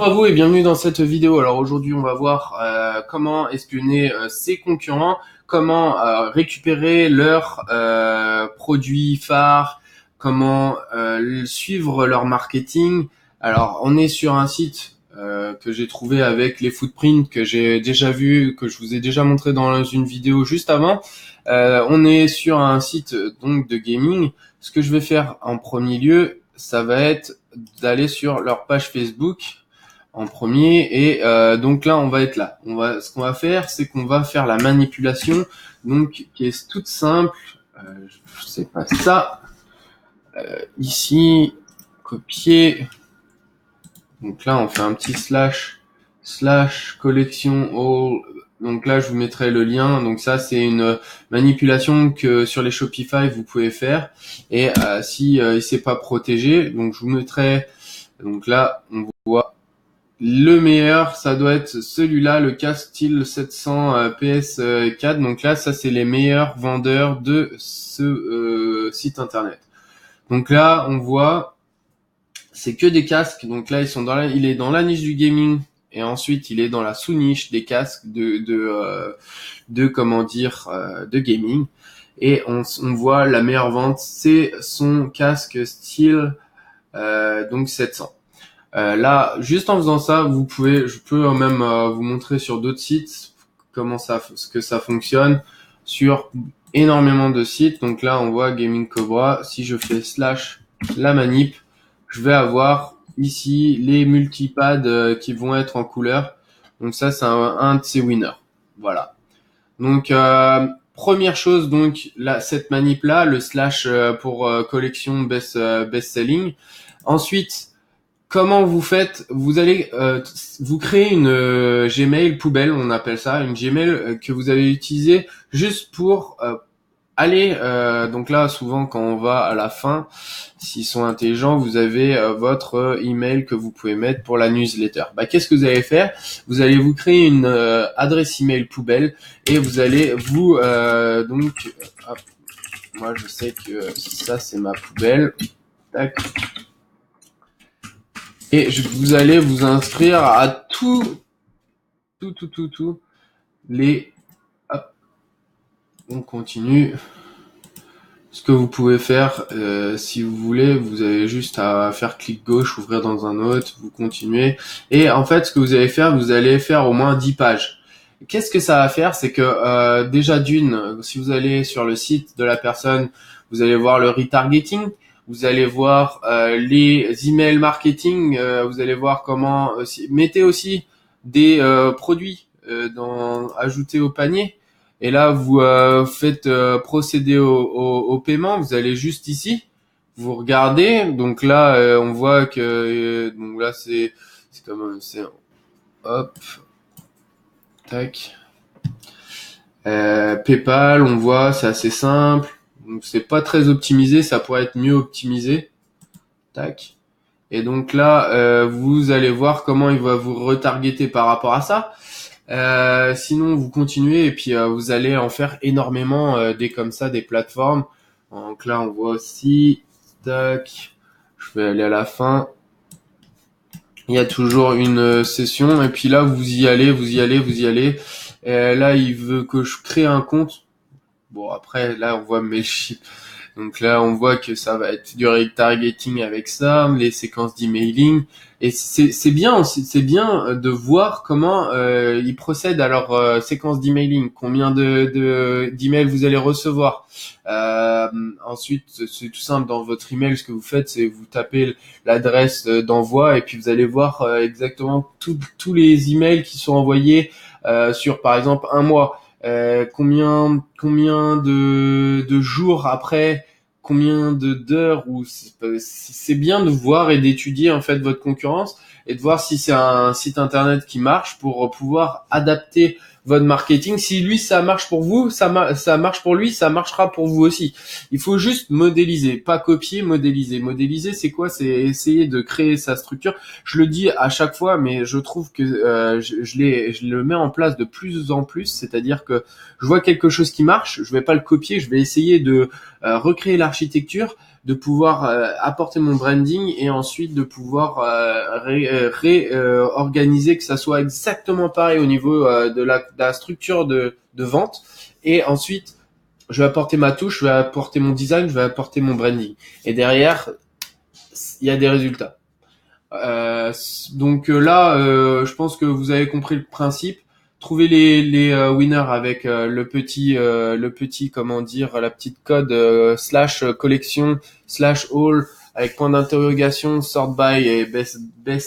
Bonjour à vous et bienvenue dans cette vidéo. Alors aujourd'hui on va voir comment espionner ses concurrents, comment récupérer leurs produits phares, comment suivre leur marketing. Alors on est sur un site que j'ai trouvé avec les footprints que j'ai déjà vu, que je vous ai déjà montré dans une vidéo juste avant. On est sur un site donc de gaming. Ce que je vais faire en premier lieu, ça va être d'aller sur leur page Facebook en premier et donc là on va être là. Ce qu'on va faire, c'est qu'on va faire la manipulation donc qui est toute simple. Je sais pas ça. Ici copier. Donc là on fait un petit slash collection all. Donc là je vous mettrai le lien. Donc ça c'est une manipulation que sur les Shopify vous pouvez faire et si il s'est pas protégé, donc je vous mettrai. Donc là on voit le meilleur, ça doit être celui-là, le casque style 700 PS4. Donc là, ça c'est les meilleurs vendeurs de ce site internet. Donc là, on voit, c'est que des casques. Donc là, il est dans la niche du gaming et ensuite il est dans la sous-niche des casques de gaming. Et on voit la meilleure vente, c'est son casque style donc 700. Là, juste en faisant ça, je peux même vous montrer sur d'autres sites ce que ça fonctionne sur énormément de sites. Donc là, on voit Gaming Cobra. Si je fais slash la manip, je vais avoir ici les multipads qui vont être en couleur. Donc ça, c'est un de ces winners. Voilà. Donc première chose, donc là, cette manip là, le slash pour collection best selling. Ensuite, comment vous faites? Vous allez vous créer une Gmail poubelle, on appelle ça, une Gmail que vous allez utiliser juste pour aller. Donc là, souvent quand on va à la fin, s'ils sont intelligents, vous avez votre email que vous pouvez mettre pour la newsletter. Qu'est-ce que vous allez faire? Vous allez vous créer une adresse email poubelle et vous allez vous hop, moi je sais que ça c'est ma poubelle. Tac. Et vous allez vous inscrire à tout les. Hop, on continue. Ce que vous pouvez faire, si vous voulez, vous avez juste à faire clic gauche, ouvrir dans un autre, vous continuez. Et en fait, ce que vous allez faire, vous allez faire au moins 10 pages. Qu'est-ce que ça va faire? C'est que déjà d'une, si vous allez sur le site de la personne, vous allez voir le retargeting, vous allez voir les emails marketing, vous allez voir comment mettez aussi des produits ajoutés au panier. Et là, vous faites procéder au paiement. Vous allez juste ici, vous regardez. Donc là, on voit que donc là c'est comme c'est hop tac. PayPal, on voit, c'est assez simple. Donc c'est pas très optimisé, ça pourrait être mieux optimisé. Tac. Et donc là, vous allez voir comment il va vous retargeter par rapport à ça. Sinon, vous continuez et puis vous allez en faire énormément des comme ça, des plateformes. Donc là, on voit aussi. Tac. Je vais aller à la fin. Il y a toujours une session et puis là, vous y allez. Et là, il veut que je crée un compte. Bon, après, là, on voit Mailchimp. Donc là, on voit que ça va être du retargeting avec ça, les séquences d'emailing. Et c'est bien de voir comment ils procèdent à leur séquence d'emailing, combien d'emails vous allez recevoir. Ensuite, c'est tout simple, dans votre email, ce que vous faites, c'est vous tapez l'adresse d'envoi et puis vous allez voir exactement tous les emails qui sont envoyés sur, par exemple, un mois. Combien de jours après, combien d'heures, ou c'est bien de voir et d'étudier en fait votre concurrence et de voir si c'est un site internet qui marche pour pouvoir adapter votre marketing. Si lui ça marche pour vous, ça marche pour lui, ça marchera pour vous aussi. Il faut juste modéliser, pas copier, modéliser. Modéliser, c'est quoi? C'est essayer de créer sa structure. Je le dis à chaque fois, mais je trouve que je le mets en place de plus en plus. C'est-à-dire que je vois quelque chose qui marche, je vais pas le copier, je vais essayer de recréer l'architecture, de pouvoir apporter mon branding et ensuite de pouvoir organiser que ça soit exactement pareil au niveau de la structure de vente. Et ensuite, je vais apporter ma touche, je vais apporter mon design, je vais apporter mon branding. Et derrière, il y a des résultats. Donc là, je pense que vous avez compris le principe. Trouvez les winners avec le petit comment dire, la petite code slash collection slash all avec point d'interrogation, sort by et best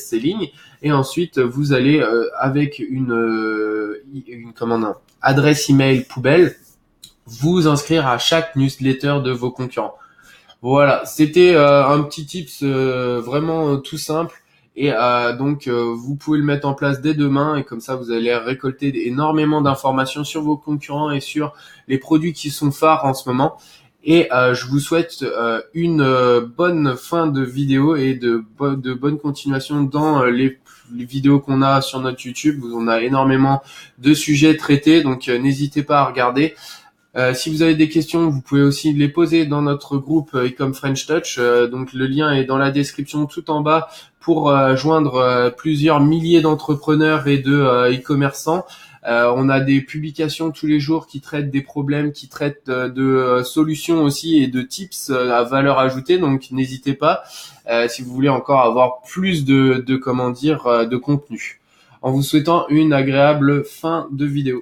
selling. Et ensuite vous allez avec une comment adresse email poubelle vous inscrire à chaque newsletter de vos concurrents. Voilà, c'était un petit tips vraiment tout simple et donc vous pouvez le mettre en place dès demain et comme ça vous allez récolter énormément d'informations sur vos concurrents et sur les produits qui sont phares en ce moment. Et je vous souhaite une bonne fin de vidéo et de bonne continuation dans les vidéos qu'on a sur notre YouTube. On a énormément de sujets traités, donc n'hésitez pas à regarder. Si vous avez des questions, vous pouvez aussi les poser dans notre groupe Ecom French Touch. Donc le lien est dans la description tout en bas pour joindre plusieurs milliers d'entrepreneurs et de e-commerçants. On a des publications tous les jours qui traitent des problèmes, qui traitent de solutions aussi et de tips à valeur ajoutée. Donc n'hésitez pas si vous voulez encore avoir plus de comment dire de contenu. En vous souhaitant une agréable fin de vidéo.